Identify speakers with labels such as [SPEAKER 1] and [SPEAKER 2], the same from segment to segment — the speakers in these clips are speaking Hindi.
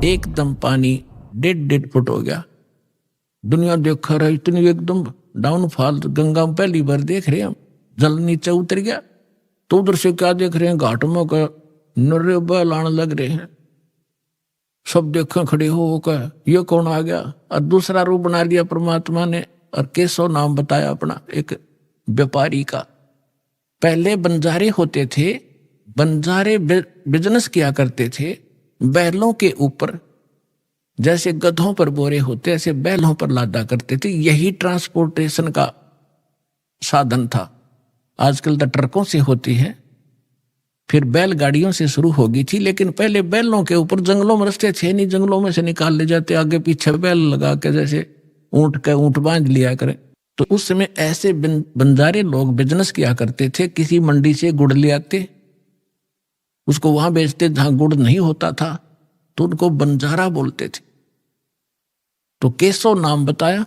[SPEAKER 1] एकदम पानी 1.5 फुट हो गया। दुनिया देखा रहा, इतनी एकदम डाउनफॉल, गंगा में पहली बार देख रहे हैं हम, जल नीचे उतर गया। तो उधर से क्या देख रहे हैं, घाट में का नर्रे बैल आने लग रहे हैं। सब देखें खड़े होकर, ये कौन आ गया। और दूसरा रूप बना लिया परमात्मा ने, और केशव नाम बताया अपना एक व्यापारी का। पहले बंजारे होते थे, बंजारे बिजनेस किया करते थे बैलों के ऊपर, जैसे गधों पर बोरे होते ऐसे बैलों पर लादा करते थे। यही ट्रांसपोर्टेशन का साधन था। आजकल तो ट्रकों से होती है, फिर बैलगाड़ियों से शुरू होगी थी, लेकिन पहले बैलों के ऊपर, जंगलों में रस्ते थे नहीं, जंगलों में से निकाल ले जाते, आगे पीछे बैल लगा के जैसे ऊंट बांध लिया करें। तो उस समय ऐसे बंजारे लोग बिजनेस किया करते थे। किसी मंडी से गुड़ ले आते, उसको वहां बेचते जहां गुड़ नहीं होता था, तो उनको बंजारा बोलते थे। तो केशव नाम बताया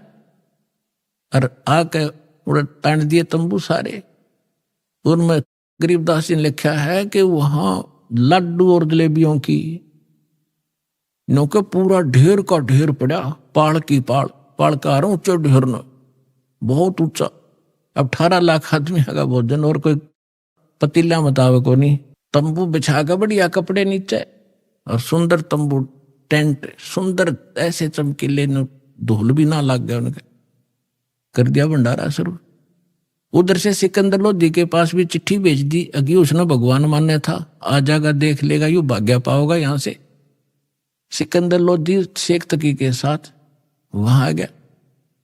[SPEAKER 1] और आके तान दिए तंबू सारे। उनमें गरीबदास जी ने लिखा है कि वहां लड्डू और जलेबियों की नौके पूरा ढेर का ढेर पड़ा, पाड़ की पाड़, पाड़ का ऊंचा ढेर न, बहुत ऊंचा। अब 18 लाख आदमी का भोजन, और कोई पतीला बतावे को नहीं। तंबू बिछा के बढ़िया कपड़े नीचे, और सुंदर तंबू टेंट, सुंदर ऐसे चमकीले, धूल भी ना लग गया उनके। कर दिया भंडारा शुरू। उधर से सिकंदर लोधी के पास भी चिट्ठी भेज दी, अगी उसने भगवान मान्य था, आ जाएगा देख लेगा, यू भाग्य पाओगा यहां से। सिकंदर लोधी शेख तकी के साथ वहां आ गया।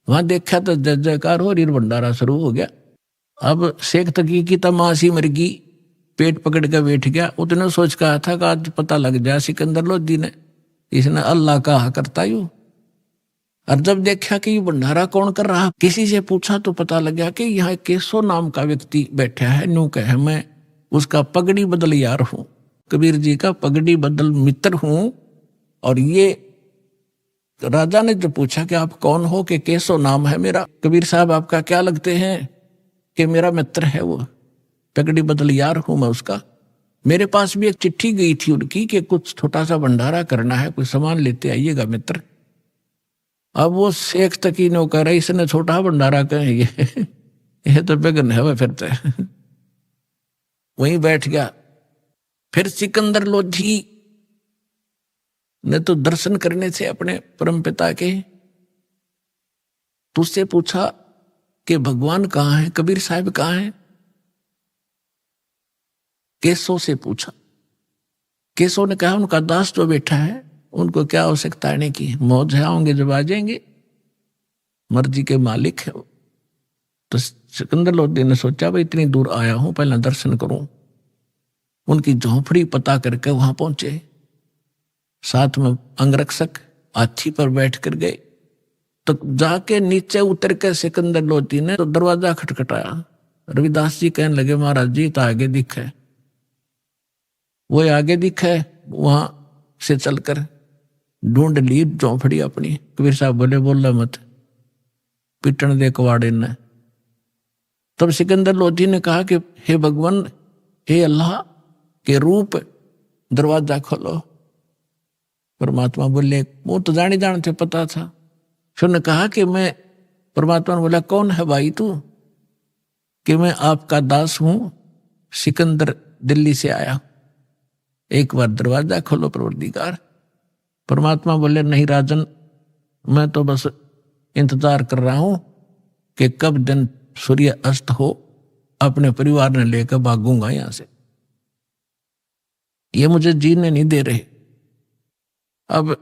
[SPEAKER 1] वहां देखा तो जय जयकार हो रही, भंडारा शुरू हो गया। अब शेख तकी की तमाशी मर गई, पेट पकड़ के बैठ गया। उतने सोच कहा था कि आज पता लग जाए सिकंदर लोधी ने, इसने अल्लाह कहा करता यू। और जब देखा कि ये भंडारा कौन कर रहा, किसी से पूछा तो पता लगा कि यहाँ केशव नाम का व्यक्ति बैठा है। न्यू कहे मैं उसका पगड़ी बदल यार हूं, कबीर जी का पगड़ी बदल मित्र हूं। और ये राजा ने जो पूछा कि आप कौन हो, कि केशव नाम है मेरा, कबीर साहब आपका क्या लगते हैं, कि मेरा मित्र है वो, पगड़ी बदल यार हूं मैं उसका। मेरे पास भी एक चिट्ठी गई थी उनकी कि कुछ छोटा सा भंडारा करना है, कोई सामान लेते आइएगा मित्र। अब वो शेख तकी नो कह रहा, इसने छोटा भंडारा कहे ये तो बेगन है वह फिरते। वहीं बैठ गया। फिर सिकंदर लोधी ने तो दर्शन करने से अपने परम पिता के, तो उससे पूछा कि भगवान कहाँ है, कबीर साहब कहाँ है। केशव से पूछा। केशव ने कहा उनका दास जो बैठा है, उनको क्या आवश्यकता आने की, मौज है, आएंगे जब आ जाएंगे, मर्जी के मालिक है वो। तो सिकंदर लोधी ने सोचा भाई इतनी दूर आया हूं, पहले दर्शन करूं। उनकी झोंपड़ी पता करके वहां पहुंचे। साथ में अंगरक्षक हाथी पर बैठ कर गए। तो जाके नीचे उतर के सिकंदर लोधी ने तो दरवाजा खटखटाया। रविदास जी कहने लगे महाराज जी तो आगे दिखे। वो आगे दिखे, वहां से चलकर ढूंढ ली झोंपड़ी अपनी। कबीर साहब बोले बोला मत, पिटन दे कवाड़े ने। तब सिकंदर लोधी ने कहा कि हे भगवान, हे अल्लाह के रूप, दरवाजा खोलो। परमात्मा बोले वो तो जाने थे पता था। फिर ने कहा कि मैं, परमात्मा ने बोला कौन है भाई तू, कि मैं आपका दास हूं, सिकंदर दिल्ली से आया, एक बार दरवाजा खोलो परवरदिगार। परमात्मा बोले नहीं राजन, मैं तो बस इंतजार कर रहा हूं कि कब दिन सूर्य अस्त हो, अपने परिवार ने लेकर भागूंगा यहां से, ये मुझे जीने नहीं दे रहे। अब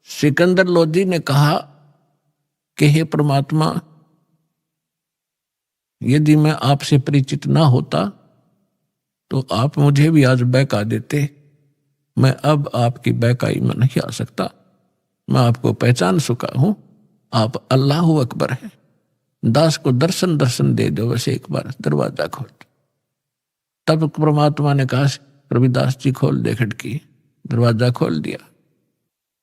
[SPEAKER 1] सिकंदर लोधी ने कहा कि हे परमात्मा, यदि मैं आपसे परिचित ना होता तो आप मुझे भी आज बहका देते। मैं अब आपकी बहकाई में नहीं आ सकता, मैं आपको पहचान चुका हूं, आप अल्लाह अकबर हैं। दास को दर्शन दे दो बस एक बार, दरवाजा खोल। तब परमात्मा ने कहा रविदास जी खोल दे खिड़की। दरवाजा खोल दिया।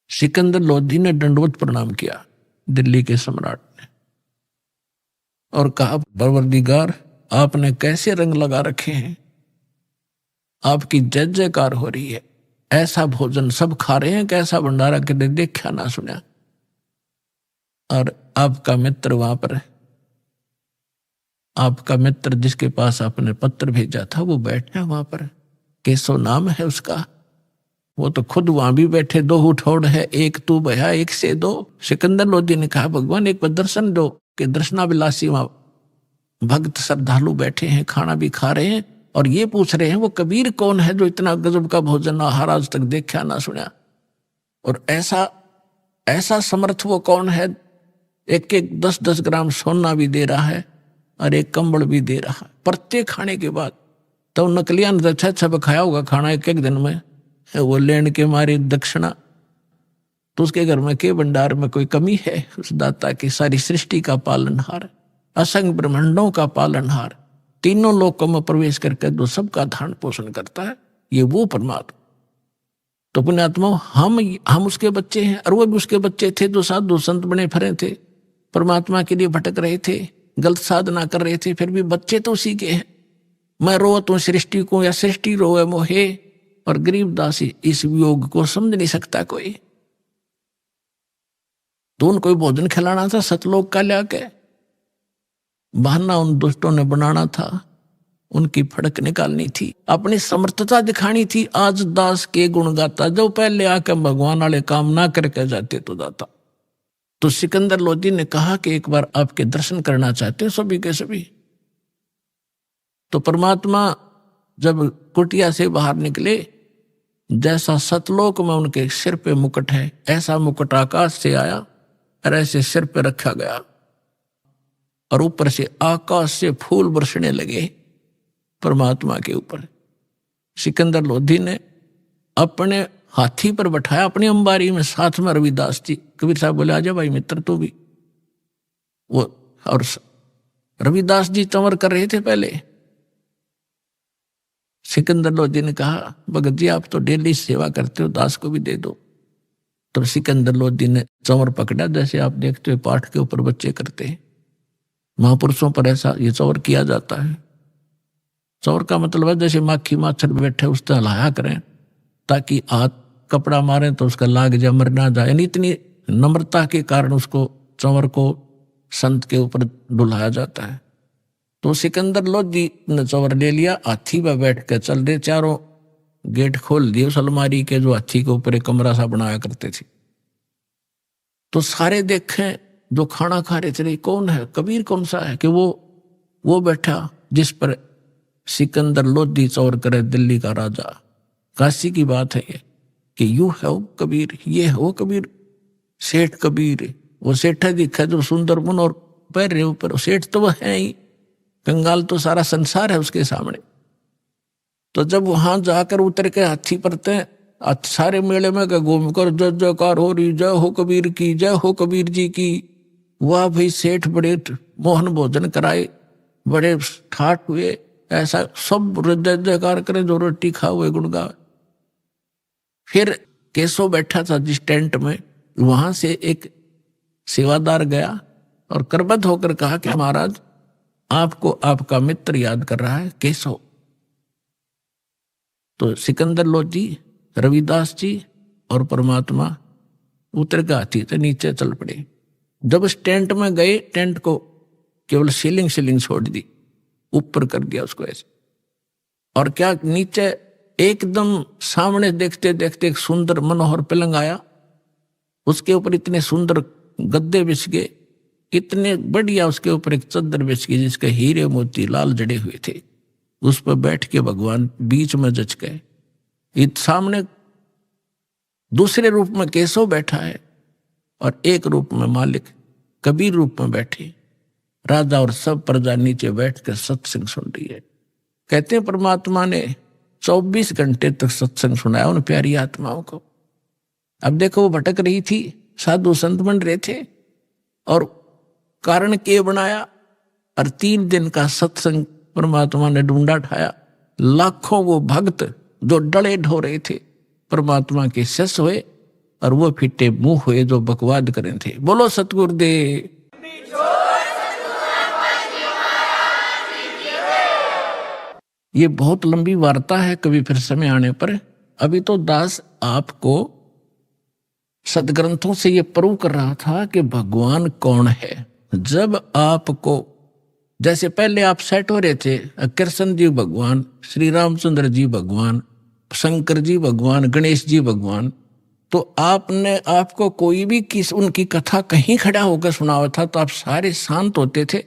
[SPEAKER 1] सिकंदर लोधी ने दंडवत प्रणाम किया दिल्ली के सम्राट ने, और कहा परवरदिगार आपने कैसे रंग लगा रखे हैं, आपकी जय जयकार हो रही है। ऐसा भोजन सब खा रहे हैं, कैसा भंडारा कदे देखा ना सुना। और आपका मित्र वहां पर, आपका मित्र जिसके पास आपने पत्र भेजा था वो बैठा है वहां पर, केशव नाम है उसका। वो तो खुद वहां भी बैठे, दो उठौड़ है, एक तू भया एक से दो। सिकंदर लोधी ने कहा भगवान एक बार दर्शन दो, कि दर्शनाभिलाषी वहां भक्त श्रद्धालु बैठे हैं, खाना भी खा रहे हैं और ये पूछ रहे हैं वो कबीर कौन है जो इतना गजब का भोजन आहार आज तक देखा ना सुना, और ऐसा ऐसा समर्थ वो कौन है, एक एक 10-10 ग्राम सोना भी दे रहा है और एक कंबल भी दे रहा है प्रत्येक खाने के बाद। तो नकलिया ने अच्छा अच्छा खाया होगा खाना एक एक दिन में, वो लेने के मारे दक्षिणा। तो उसके घर में के भंडार में कोई कमी है? उस दाता की सारी सृष्टि का पालनहार, असंग ब्रह्मांडों का पालनहार, तीनों लोकों में प्रवेश करके जो सबका धारण पोषण करता है, ये वो परमात्मा। तो पुण्यात्मा हम उसके बच्चे हैं, और वो भी उसके बच्चे थे जो साधु संत बने फिरे थे, परमात्मा के लिए भटक रहे थे, गलत साधना कर रहे थे, फिर भी बच्चे तो उसी के हैं। मैं रोवत हूं सृष्टि को या सृष्टि रोए मोहे, और गरीबदास इस वियोग को समझ नहीं सकता कोई। तो उनको भोजन खिलाना था सतलोक का लाके, बहाना उन दुष्टों ने बनाना था, उनकी फड़क निकालनी थी, अपनी समर्थता दिखानी थी। आज दास के गुण गाता, जो पहले आकर भगवान वाले काम ना करके जाते तो दाता। तो सिकंदर लोधी ने कहा कि एक बार आपके दर्शन करना चाहते सभी के सभी। तो परमात्मा जब कुटिया से बाहर निकले, जैसा सतलोक में उनके सिर पे मुकुट है, ऐसा मुकुट आकाश से आया और ऐसे सिर पे रखा गया, और ऊपर से आकाश से फूल बरसने लगे परमात्मा के ऊपर। सिकंदर लोधी ने अपने हाथी पर बैठाया अपनी अंबारी में, साथ में रविदास जी। कबीर साहब बोले आजा भाई मित्र तू भी। वो और रविदास जी चंवर कर रहे थे पहले। सिकंदर लोधी ने कहा भगत जी आप तो डेली सेवा करते हो, दास को भी दे दो। तो सिकंदर लोधी ने चंवर पकड़ा, जैसे आप देखते हो पाठ के ऊपर बच्चे करते हैं, महापुरुषों पर ऐसा ये चंवर किया जाता है। चंवर का मतलब है जैसे माखी माछर बैठे उस तरह हलाया करें, ताकि हाथ कपड़ा मारे तो उसका लाग जाए, मर ना जाए। इतनी नम्रता के कारण उसको चंवर को संत के ऊपर डुलाया जाता है। तो सिकंदर लोधी ने चंवर ले लिया, हाथी पर बैठ कर चल रहे, चारों गेट खोल दिए उस अलमारी के जो हाथी के ऊपर एक कमरा सा बनाया करते थे। तो सारे देखें जो खाना खा रहे थे, कौन है कबीर कौन सा है, कि वो बैठा जिस पर सिकंदर लोधी चौर करे, दिल्ली का राजा। काशी की बात है ये कि यू है वो कबीर, ये है वो कबीर, सेठ कबीर। वो सेठ दिखा जो सुंदर मन और पैर रहे ऊपर, सेठ तो वह है ही, कंगाल तो सारा संसार है उसके सामने। तो जब वहां जाकर उतर के हाथी परते सारे मेले में घूम कर जय जयकार हो रही, जय हो कबीर की, जय हो कबीर जी की। वाह भाई सेठ बड़े मोहन भोजन कराए, बड़े ठाट हुए, ऐसा सब जय जयकार करे, जो रोटी खा हुए गुण गावे। फिर केशव बैठा था जिस टेंट में, वहां से एक सेवादार गया और करबद्ध होकर कहा कि महाराज आपको आपका मित्र याद कर रहा है केशव। तो सिकंदर लोधी, रविदास जी और परमात्मा उतर के हाथी से नीचे चल पड़े। जब उस टेंट में गए, टेंट को केवल सीलिंग छोड़ दी, ऊपर कर दिया उसको ऐसे। और क्या नीचे एकदम सामने देखते देखते एक सुंदर मनोहर पलंग आया, उसके ऊपर इतने सुंदर गद्दे बिछ गए, इतने बढ़िया, उसके ऊपर एक चद्दर बिछ गई जिसके हीरे मोती लाल जड़े हुए थे। उस पर बैठ के भगवान बीच में जच गए। इत सामने दूसरे रूप में केशव बैठा है और एक रूप में मालिक कबीर रूप में बैठे। राजा और सब प्रजा नीचे बैठ कर सत्संग सुन रही है। कहते हैं परमात्मा ने 24 घंटे तक सत्संग सुनाया उन प्यारी आत्माओं को। अब देखो वो भटक रही थी, साधु संत बन रहे थे, और कारण के बनाया, और 3 दिन का सत्संग परमात्मा ने ढूंढा ठाया। लाखों वो भक्त जो डले ढो रहे थे परमात्मा के शिष्य हुए, और वो फिटे मुंह हुए जो बकवाद करें थे। बोलो सतगुरुदेव। ये बहुत लंबी वार्ता है, कभी फिर समय आने पर अभी तो दास आपको सदग्रंथों से ये प्रूव कर रहा था कि भगवान कौन है। जब आपको, जैसे पहले आप सेट हो रहे थे, कृष्ण जी भगवान, श्री रामचंद्र जी भगवान, शंकर जी भगवान, गणेश जी भगवान, तो आपने आपको कोई भी किस उनकी कथा कहीं खड़ा होकर सुनावा था तो आप सारे शांत होते थे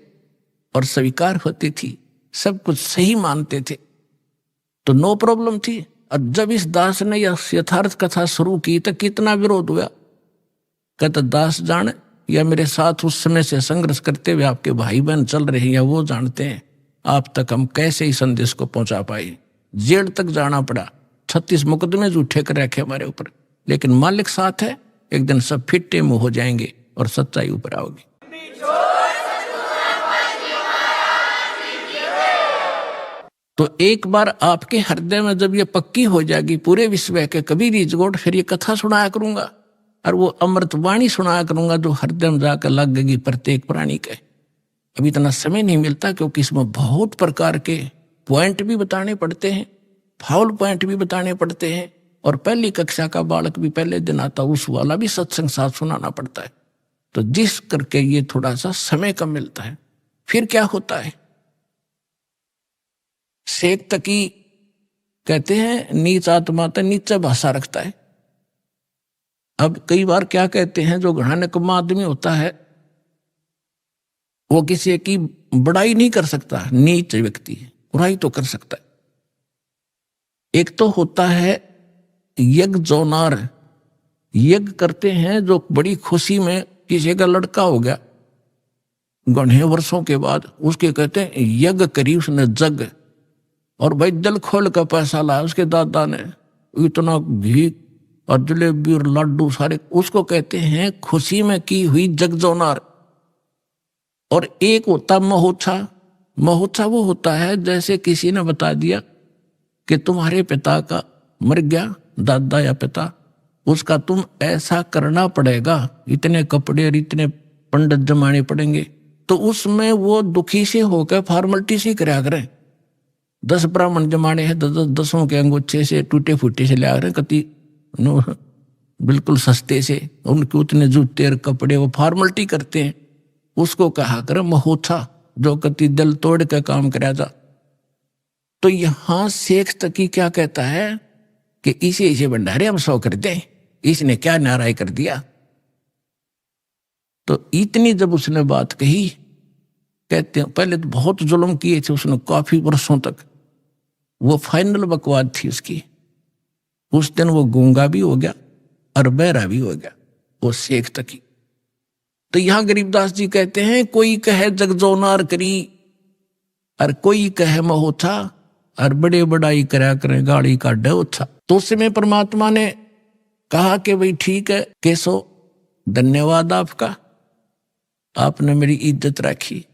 [SPEAKER 1] और स्वीकार होती थी, सब कुछ सही मानते थे, तो नो प्रॉब्लम थी। और जब इस दास ने यह यथार्थ कथा शुरू की तो कितना विरोध हुआ। कहता दास जाने या मेरे साथ उस समय से संघर्ष करते हुए आपके भाई बहन चल रहे हैं, या वो जानते हैं आप तक हम कैसे ही संदेश को पहुंचा पाए। जेल तक जाना पड़ा, 36 मुकदमे झूठे कर रखे हमारे ऊपर, लेकिन मालिक साथ है, एक दिन सब फिट्टे मुंह हो जाएंगे और सच्चाई ऊपर आओगी। तो एक बार आपके हृदय में जब ये पक्की हो जाएगी पूरे विश्व के कभी रिजगोट, फिर ये कथा सुनाया करूंगा और वो अमृतवाणी सुनाया करूंगा जो हृदय में जाकर लग गई प्रत्येक प्राणी के। अभी इतना समय नहीं मिलता क्योंकि इसमें बहुत प्रकार के पॉइंट भी बताने पड़ते हैं, फाउल पॉइंट भी बताने पड़ते हैं, और पहली कक्षा का बालक भी पहले दिन आता उस वाला भी सत्संग साथ सुनाना पड़ता है। तो जिस करके ये थोड़ा सा समय कम मिलता है। फिर क्या होता है, शेख तकी कहते हैं नीच आत्मा तो नीचे भाषा रखता है। अब कई बार क्या कहते हैं, जो घना निकम्मा आदमी होता है वो किसी की बड़ाई नहीं कर सकता, नीच व्यक्ति बुराई तो कर सकता है। एक तो होता है यज्ञ जोनार, यज्ञ करते हैं जो बड़ी खुशी में, किसी का लड़का हो गया घने वर्षों के बाद, उसके कहते हैं यज्ञ करी उसने जग, और भाई दिल खोल का पैसा लाया उसके दादा ने, इतना घी और जलेबी और लड्डू सारे, उसको कहते हैं खुशी में की हुई जगजोनार। और एक होता महोत्साह, महोत्साह वो होता है जैसे किसी ने बता दिया कि तुम्हारे पिता का मर गया, दादा या पिता, उसका तुम ऐसा करना पड़ेगा, इतने कपड़े और इतने पंडित जमाने पड़ेंगे, तो उसमें वो दुखी से होकर फॉर्मेलिटी से कराया करें। 10 ब्राह्मण जमाने हैं, 10 के अंगूठे से टूटे फूटे से ले रहे कति बिल्कुल सस्ते से, उनके उतने जूते और कपड़े, वो फॉर्मेलिटी करते हैं, उसको कहा कर महोत्साह, जो कति दिल तोड़ के काम कराया जा। तो यहां शेख तकी क्या कहता है कि इसे भंडारे हम 100 कर दें, इसने क्या नाराय कर दिया। तो इतनी जब उसने बात कही, कहते हैं पहले तो बहुत जुल्म किए थे उसने काफी वर्षों तक, वो फाइनल बकवाद थी उसकी। उस दिन वो गूंगा भी हो गया और बहरा भी हो गया वो शेख तकी। तो यहां गरीबदास जी कहते हैं कोई कहे जगजोनार करी और कोई कहे महोत्सा, और बड़े बड़ाई करा करें गाड़ी का डोछा। तो उस समय परमात्मा ने कहा कि भाई ठीक है केशो, धन्यवाद आपका, आपने मेरी इज्जत रखी।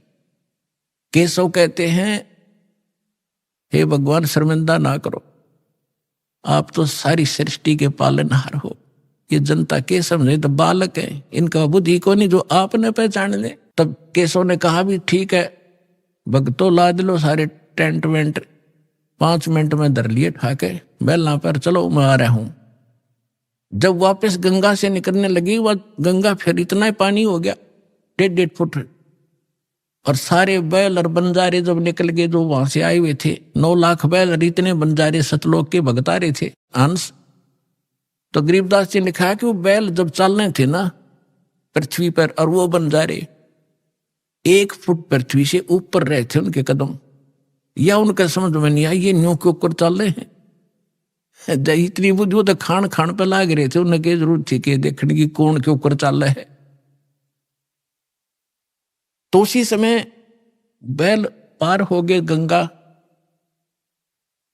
[SPEAKER 1] केशव कहते हैं हे भगवान शर्मिंदा ना करो, आप तो सारी सृष्टि के पालनहार हो, ये जनता के समझे तो बालक है, इनका बुद्धि को नहीं जो आपने पहचान ले। तब केशव ने कहा भी ठीक है भक्तों लाद लो सारे टेंट वेंट, 5 मिनट में धर लिए ठाके बैलना पर, चलो मैं आ रहा हूं। जब वापस गंगा से निकलने लगी वह गंगा फिर इतना ही पानी हो गया 1.5 फुट, और सारे बैल और बंजारे जब निकल गए जो वहां से आए हुए थे, 9 लाख बैल और इतने बंजारे सतलोक के भगतारे थे अंश। तो गरीबदास जी ने कहा कि वो बैल जब चलने थे ना पृथ्वी पर, और वो बंजारे 1 फुट पृथ्वी से ऊपर रहे थे उनके कदम, या उनका समझ में नहीं आई ये न्यू के ऊपर चल रहे हैं। इतनी बुद्धि, वो तो खान खान पे लाग रहे थे, उन्हें क्या जरूरत थी कि देखने की कौन के ऊपर चल रहा है। तो उसी समय बैल पार हो गए गंगा।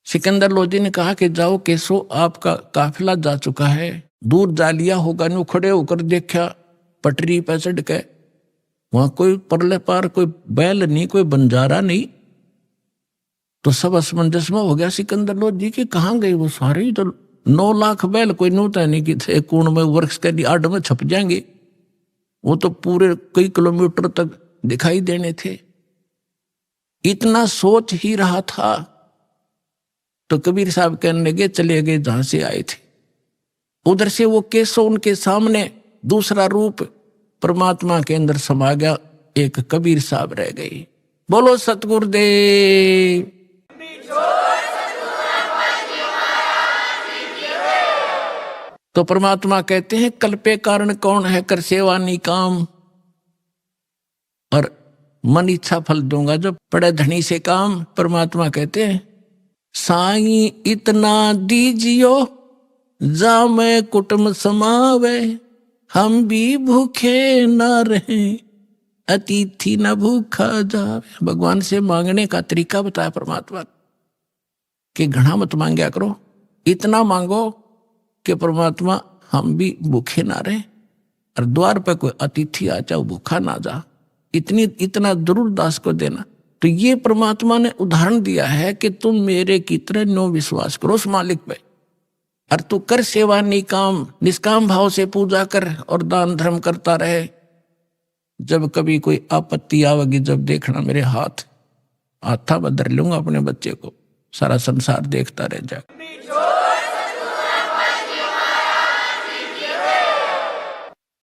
[SPEAKER 1] सिकंदर लोधी ने कहा कि जाओ केशो, आपका काफिला जा चुका है, दूर जा लिया होगा। न्यू खड़े होकर देखा पटरी पे चढ़ के, वहां कोई परले पार कोई बैल नहीं, कोई बंजारा नहीं। तो सब असमंजस में हो गया सिकंदर लोधी की, कहाँ गई वो सारे ही, तो 9 लाख बैल कोई नूता नहीं कि थे कोण में वृक्ष के आड़ में छप जाएंगे, वो तो पूरे कई किलोमीटर तक दिखाई देने थे। इतना सोच ही रहा था तो कबीर साहब कहने लगे चले गए जहां से आए थे। उधर से वो केशव उनके सामने दूसरा रूप परमात्मा के अंदर समा गया, एक कबीर साहब रह गई। बोलो सतगुरुदेव। तो परमात्मा कहते हैं कल्पे कारण कौन है, कर सेवा निकाम, और मन इच्छा फल दूंगा जो पड़े धनी से काम। परमात्मा कहते हैं साई इतना दीजियो जा मैं कुटुंब समावे, हम भी भूखे न रहे अतिथि न भूखा जावे। भगवान से मांगने का तरीका बताया परमात्मा कि घना मत मांगया करो, इतना मांगो कि परमात्मा हम भी भूखे ना रहे और द्वार पर कोई अतिथि आ जाओ भूखा ना जा, इतना जरूर दास को देना। तो ये परमात्मा ने उदाहरण दिया है कि तुम मेरे की तरह नो विश्वास करो उस मालिक पे, और तू कर सेवा निकाम, निष्काम भाव से पूजा कर और दान धर्म करता रहे। जब कभी कोई आपत्ति आवेगी, जब देखना मेरे हाथ हाथा बदर लूंगा अपने बच्चे को, सारा संसार देखता रह जाएगा।